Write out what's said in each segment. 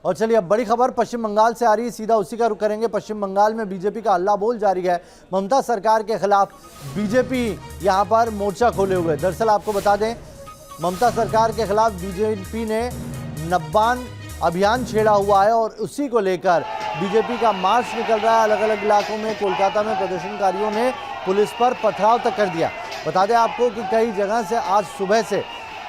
और चलिए अब बड़ी खबर पश्चिम बंगाल से आ रही है, सीधा उसी का रुख करेंगे। पश्चिम बंगाल में बीजेपी का हल्ला बोल जारी है। ममता सरकार के खिलाफ बीजेपी यहां पर मोर्चा खोले हुए। दरअसल आपको बता दें, ममता सरकार के खिलाफ बीजेपी ने नब्बान अभियान छेड़ा हुआ है और उसी को लेकर बीजेपी का मार्च निकल रहा है। अलग अलग इलाकों में, कोलकाता में प्रदर्शनकारियों ने पुलिस पर पथराव तक कर दिया। बता दें आपको कि कई जगह से आज सुबह से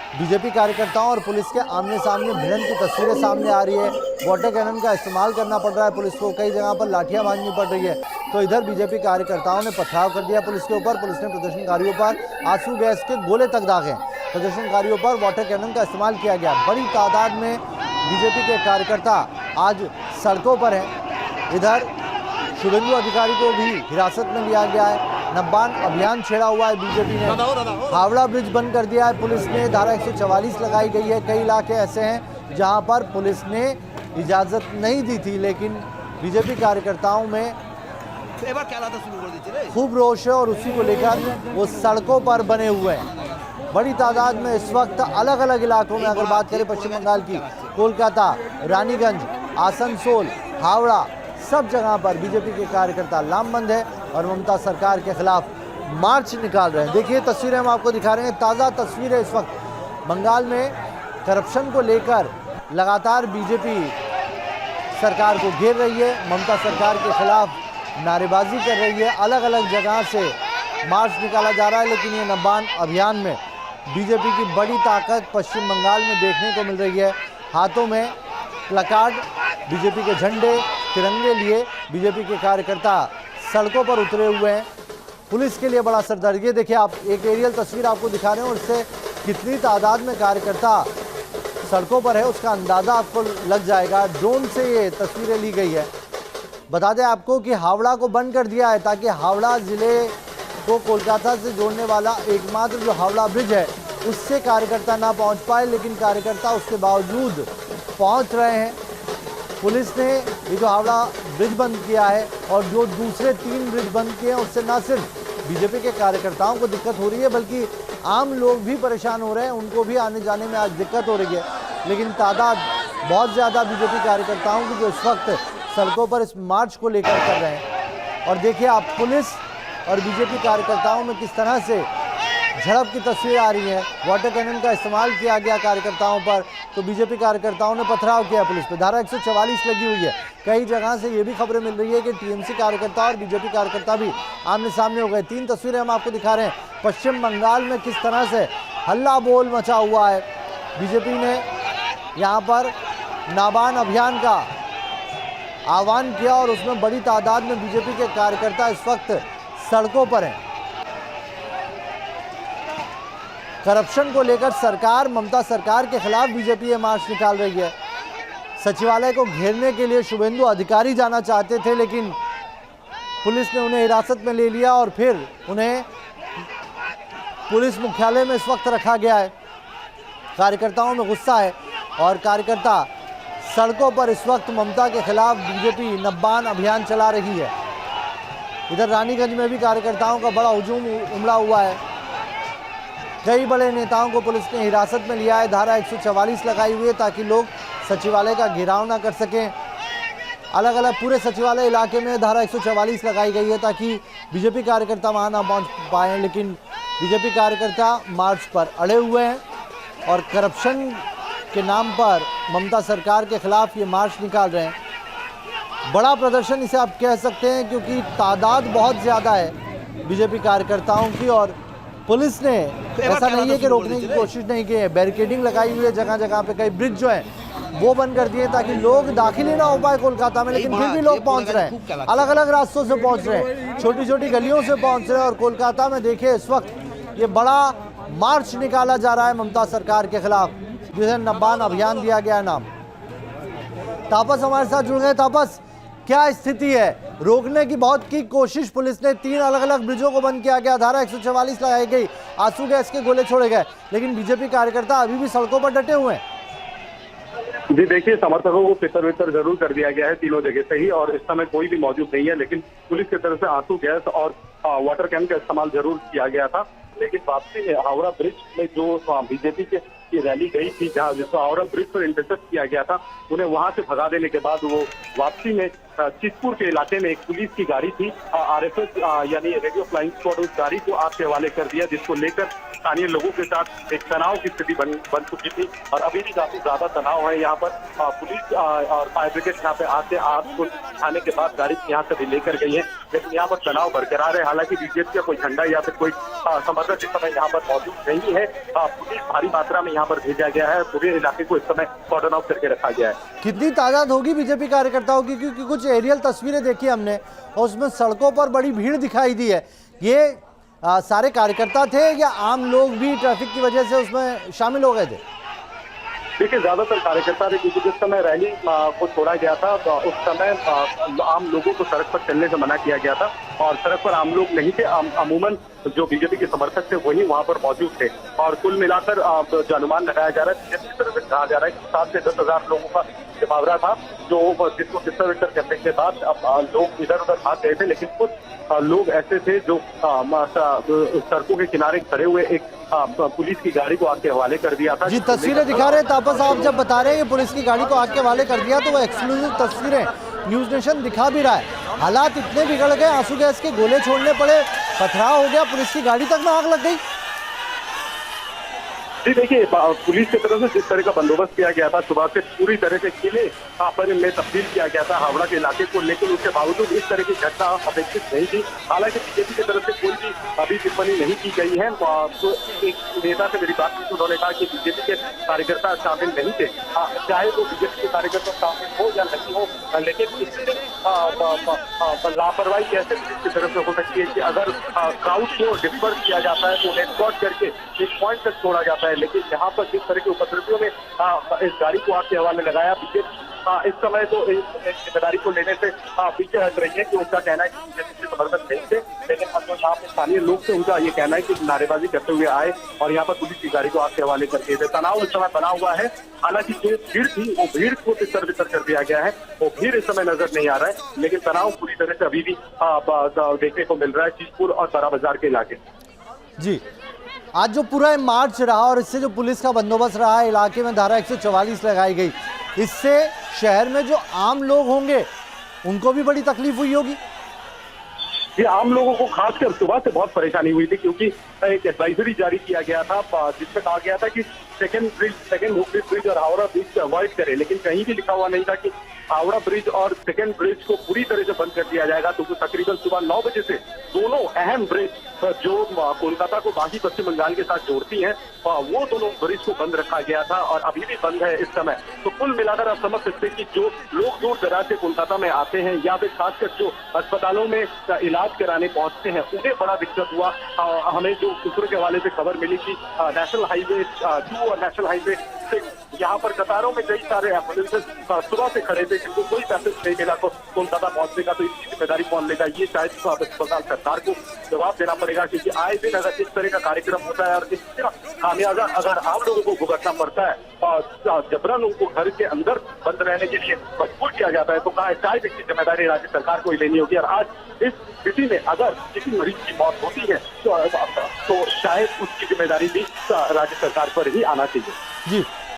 बीजेपी कार्यकर्ताओं और पुलिस के आमने सामने भिड़ंत की तस्वीरें सामने आ रही है। वाटर कैनन का इस्तेमाल करना पड़ रहा है पुलिस को, कई जगह पर लाठियां मारनी पड़ रही है। तो इधर बीजेपी कार्यकर्ताओं ने पथराव कर दिया पुलिस के ऊपर। पुलिस ने प्रदर्शनकारियों पर आंसू गैस के गोले तक दागे। प्रदर्शनकारियों पर वाटर कैनन का इस्तेमाल किया गया। बड़ी तादाद में बीजेपी के कार्यकर्ता आज सड़कों पर हैं। इधर शुभेंदु अधिकारी को भी हिरासत में लिया गया है। नब्बान अभियान छेड़ा हुआ है बीजेपी ने। हावड़ा ब्रिज बंद कर दिया है पुलिस ने। धारा 144 लगाई गई है। कई इलाके ऐसे हैं जहां पर पुलिस ने इजाजत नहीं दी थी, लेकिन बीजेपी कार्यकर्ताओं में खूब रोष है और उसी को लेकर वो सड़कों पर बने हुए हैं। बड़ी तादाद में इस वक्त अलग अलग इलाकों में, अगर बात करें पश्चिम बंगाल की, कोलकाता, रानीगंज, आसनसोल, हावड़ा, सब जगह पर बीजेपी के कार्यकर्ता लामबंद है और ममता सरकार के खिलाफ मार्च निकाल रहे हैं। देखिए तस्वीरें हम आपको दिखा रहे हैं, ताज़ा तस्वीरें। इस वक्त बंगाल में करप्शन को लेकर लगातार बीजेपी सरकार को घेर रही है। ममता सरकार के खिलाफ नारेबाजी कर रही है। अलग अलग जगह से मार्च निकाला जा रहा है, लेकिन ये नब्बान अभियान में बीजेपी की बड़ी ताकत पश्चिम बंगाल में देखने को मिल रही है। हाथों में प्लकार्ड, बीजेपी के झंडे, तिरंगे लिए बीजेपी के कार्यकर्ता सड़कों पर उतरे हुए हैं। पुलिस के लिए बड़ा सरदर्द। ये देखिए आप, एक एरियल तस्वीर आपको दिखा रहे हैं और इससे कितनी तादाद में कार्यकर्ता सड़कों पर है उसका अंदाज़ा आपको लग जाएगा। ड्रोन से ये तस्वीरें ली गई है। बता दें आपको कि हावड़ा को बंद कर दिया है ताकि हावड़ा ज़िले को कोलकाता से जोड़ने वाला एकमात्र जो हावड़ा ब्रिज है उससे कार्यकर्ता ना पहुंच पाए, लेकिन कार्यकर्ता उसके बावजूद पहुंच रहे हैं। पुलिस ने ये जो हावड़ा ब्रिज बंद किया है और जो दूसरे 3 ब्रिज बंद किए हैं, उससे न सिर्फ बीजेपी के कार्यकर्ताओं को दिक्कत हो रही है बल्कि आम लोग भी परेशान हो रहे हैं। उनको भी आने जाने में आज दिक्कत हो रही है। लेकिन तादाद बहुत ज़्यादा बीजेपी कार्यकर्ताओं की जो इस वक्त सड़कों पर इस मार्च को लेकर कर रहे हैं। और देखिए आप, पुलिस और बीजेपी कार्यकर्ताओं में किस तरह से झड़प की तस्वीर आ रही है। वाटर कैनन का इस्तेमाल किया गया कार्यकर्ताओं पर, तो बीजेपी कार्यकर्ताओं ने पथराव किया पुलिस पर। धारा 144 लगी हुई है। कई जगह से ये भी खबरें मिल रही है कि टीएमसी कार्यकर्ता और बीजेपी कार्यकर्ता भी आमने सामने हो गए। 3 तस्वीरें हम आपको दिखा रहे हैं। पश्चिम बंगाल में किस तरह से हल्ला बोल मचा हुआ है। बीजेपी ने यहाँ पर नब्बान अभियान का आह्वान किया और उसमें बड़ी तादाद में बीजेपी के कार्यकर्ता इस वक्त सड़कों पर हैं। करप्शन को लेकर सरकार, ममता सरकार के खिलाफ बीजेपी ये मार्च निकाल रही है। सचिवालय को घेरने के लिए शुभेंदु अधिकारी जाना चाहते थे, लेकिन पुलिस ने उन्हें हिरासत में ले लिया और फिर उन्हें पुलिस मुख्यालय में इस वक्त रखा गया है। कार्यकर्ताओं में गुस्सा है और कार्यकर्ता सड़कों पर इस वक्त ममता के खिलाफ बीजेपी नब्बान अभियान चला रही है। इधर रानीगंज में भी कार्यकर्ताओं का बड़ा हुजूम उमड़ा हुआ है। कई बड़े नेताओं को पुलिस ने हिरासत में लिया है। धारा 144 लगाई हुई है ताकि लोग सचिवालय का घेराव ना कर सकें। अलग अलग पूरे सचिवालय इलाके में धारा 144 लगाई गई है ताकि बीजेपी कार्यकर्ता वहां ना पहुंच पाएँ, लेकिन बीजेपी कार्यकर्ता मार्च पर अड़े हुए हैं और करप्शन के नाम पर ममता सरकार के खिलाफ ये मार्च निकाल रहे हैं। बड़ा प्रदर्शन इसे आप कह सकते हैं क्योंकि तादाद बहुत ज़्यादा है बीजेपी कार्यकर्ताओं की और पुलिस ने ऐसा नहीं है कि रोकने की कोशिश नहीं की है। बैरिकेडिंग लगाई हुई है जगह जगह पे। कई ब्रिज जो है वो बंद कर दिए ताकि लोग दाखिल ही ना हो पाए कोलकाता में, लेकिन फिर भी लोग पहुंच रहे हैं। अलग अलग रास्तों से पहुंच रहे हैं, छोटी छोटी गलियों से पहुंच रहे हैं। और कोलकाता में देखिए इस वक्त ये बड़ा मार्च निकाला जा रहा है ममता सरकार के खिलाफ, जिसे नब्बान अभियान दिया गया नाम। तापस हमारे साथ जुड़ गए। तापस, क्या स्थिति है? रोकने की बहुत की कोशिश पुलिस ने, 3 अलग अलग ब्रिजों को बंद किया गया, धारा 144 लगाई गई, आंसू गैस के गोले छोड़े गए, लेकिन बीजेपी कार्यकर्ता अभी भी सड़कों पर डटे हुए हैं। जी देखिए, समर्थकों को तितर बितर जरूर कर दिया गया है तीनों जगह से ही और इस समय कोई भी मौजूद नहीं है, लेकिन पुलिस की तरफ से आंसू गैस और वाटर कैन का इस्तेमाल जरूर किया गया था। लेकिन वापसी में हावड़ा ब्रिज में जो बीजेपी की रैली गई थी, जहाँ जिसको हावड़ा ब्रिज पर इंटरसेप्ट किया गया था, उन्हें वहां से भगा देने के बाद वो वापसी में चितपुर के इलाके में एक पुलिस की गाड़ी थी, RFS यानी रेडियो फ्लाइंग स्क्वाड, उस गाड़ी को आग के हवाले कर दिया, जिसको लेकर स्थानीय लोगों के साथ एक तनाव की स्थिति बन चुकी थी। और अभी भी काफी ज्यादा तनाव है यहाँ पर। पुलिस और फायर ब्रिगेड यहाँ पे आके आग को उठाने के बाद गाड़ी यहाँ से भी लेकर गई है, लेकिन यहाँ पर तनाव बरकरार है। हालांकि बीजेपी का कोई झंडा या फिर कोई समर्थक इस समय यहाँ पर मौजूद नहीं है। पुलिस भारी मात्रा में यहाँ पर भेजा गया है, पूरे इलाके को इस समय कॉर्डन ऑफ करके रखा गया है। कितनी तादाद होगी बीजेपी कार्यकर्ताओं की, क्योंकि कुछ एरियल तस्वीरें देखी हमने और उसमें सड़कों पर बड़ी भीड़ दिखाई दी है। ये सारे कार्यकर्ता थे या आम लोग भी ट्रैफिक की वजह से उसमें शामिल हो गए थे? देखिए, ज्यादातर कार्यकर्ता थे, क्योंकि जिस समय रैली को छोड़ा गया था उस समय आम लोगों को सड़क पर चलने से मना किया गया था और सड़क पर आम लोग नहीं थे। अमूमन जो बीजेपी के समर्थक थे वही वहां पर मौजूद थे। और कुल मिलाकर जो अनुमान लगाया जा रहा है, बीजेपी की तरफ से कहा जा रहा है कि 7 से 10,000 लोगों का मुहावरा था, जो जिसको तितर वितर करने के बाद लोग इधर उधर भाग गए थे। लेकिन कुछ लोग ऐसे थे जो सड़कों के किनारे खड़े हुए एक पुलिस की गाड़ी को आग के हवाले कर दिया था। जी, तस्वीरें दिखा रहे हैं तापस साहब, जब बता रहे हैं कि पुलिस की गाड़ी को आग के हवाले कर दिया, तो वो एक्सक्लूसिव तस्वीरें न्यूज नेशन दिखा भी रहा है। हालात इतने बिगड़ गए, आंसू गैस के गोले छोड़ने पड़े, पथराव हो गया, पुलिस की गाड़ी तक में आग लग गई। जी देखिए, पुलिस की तरफ से जिस तरह का बंदोबस्त किया गया था, सुबह से पूरी तरह से किले पर में तब्दील किया गया था हावड़ा के इलाके को, लेकिन उसके बावजूद इस तरह की घटना अपेक्षित नहीं थी। हालांकि बीजेपी की तरफ से कोई भी अभी टिप्पणी नहीं की गई है। तो एक नेता से मेरी बात की, उन्होंने कहा कि बीजेपी के कार्यकर्ता शामिल नहीं थे। चाहे वो बीजेपी के कार्यकर्ता शामिल हो या नहीं हो, लेकिन इससे लापरवाही कैसे पुलिस की तरफ से हो सकती है कि अगर क्राउड को डिस्पर्स किया जाता है तो उन्हें स्पॉट करके एक पॉइंट तक छोड़ा जाता है। लेकिन यहाँ पर जिस तरह के उपद्रवियों ने इस गाड़ी को आग के हवाले लगाया, बीजेपी इस समय तो इस जिम्मेदारी को लेने से पीछे हट रही है कि उनका कहना है कि बीजेपी के समर्थक नहीं थे। लेकिन अब जो यहाँ पे स्थानीय लोग थे, उनका ये कहना है कि नारेबाजी करते हुए आए और यहाँ पर पुलिस की गाड़ी को आग के हवाले करके थे। तनाव इस समय बना हुआ है। हालांकि जो भीड़ थी वो भीड़ को तितर बितर कर दिया गया है, वो भीड़ इस समय नजर नहीं आ रहा है, लेकिन तनाव पूरी तरह से अभी भी देखने को मिल रहा है चीजपुर और बड़ा बाजार के इलाके। जी, आज जो पूरा मार्च रहा और इससे जो पुलिस का बंदोबस्त रहा, इलाके में धारा 144 लगाई गई, इससे शहर में जो आम लोग होंगे उनको भी बड़ी तकलीफ हुई होगी। ये आम लोगों को खासकर सुबह से बहुत परेशानी हुई थी, क्योंकि एक एडवाइजरी जारी किया गया था जिसमें कहा गया था कि सेकंड हुगली ब्रिज और हावड़ा ब्रिज से अवॉइड करें, लेकिन कहीं भी लिखा हुआ नहीं था कि हावड़ा ब्रिज और सेकंड ब्रिज को पूरी तरह से बंद कर दिया जाएगा। तो तकरीबन सुबह 9 बजे से दोनों अहम ब्रिज जो कोलकाता को बाकी पश्चिम बंगाल के साथ जोड़ती हैं, वो दोनों ब्रिज को बंद रखा गया था और अभी भी बंद है इस समय। तो कुल मिलाकर आप समझ सकते हैं कि जो लोग दूर दराज से कोलकाता में आते हैं या फिर खासकर जो अस्पतालों में इलाज कराने पहुंचते हैं, उन्हें बड़ा दिक्कत हुआ। हमें जो सूत्रों के हवाले से खबर मिली कि नेशनल हाईवे 2 और नेशनल हाईवे 6 यहाँ पर कतारों में कई सारे एम्बुलेंसेज सुबह से खड़े थे, जिनको कोई पैसेज नहीं मिला तो कोलकाता पहुंचने का। तो इसकी जिम्मेदारी कौन लेगा? ये शायद अस्पताल सरकार को जवाब देना पड़ेगा, क्योंकि आए दिन अगर इस तरह का कार्यक्रम होता है और इसका खामियाजा अगर आम लोगों को भुगतना पड़ता है और जबरन उनको घर के अंदर बंद रहने के लिए मजबूर किया जाता है, तो शायद इसकी जिम्मेदारी राज्य सरकार को ही लेनी होगी। और आज इस स्थिति में अगर किसी मरीज की मौत होती है तो शायद उसकी जिम्मेदारी भी राज्य सरकार पर ही आना चाहिए। जी।